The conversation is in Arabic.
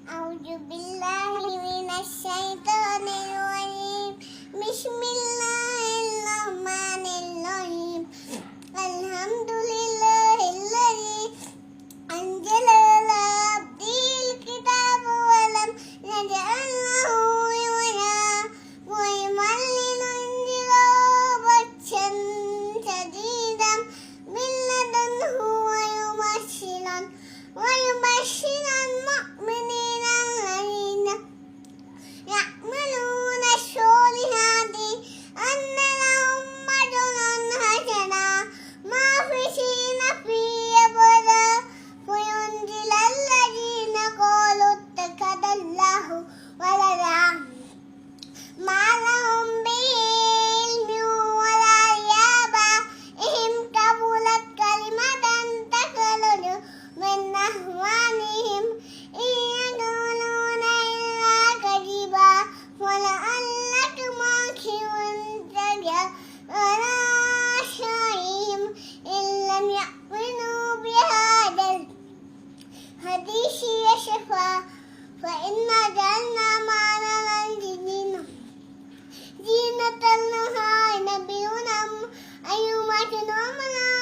أعوذ بالله من الشيطان الرجيم. بسم الله الرحمن الرحيم. الحمد لله الذي أنزل على عبده الكتاب ولم يجعل له عوجا قيما لينذر بأسا شديدا من لدنه ويبشر المؤمنين الذين يعملون الصالحات أن لهم أجرا حسنا ماكثين فيه أبدا وينزل الذين قالوا اتخذ الله ولدا ما لهم به علم ولا آبائهم كبرت كلمة تخرج من أفواههم إن يقولون إلا كذبا ولعلك باخع على آثارهم إن لم يؤمنوا بهذا الحديث أسفا فإنا جعلنا ما على الأرض زينة لها ينبئونهم أيهم أحسن عملا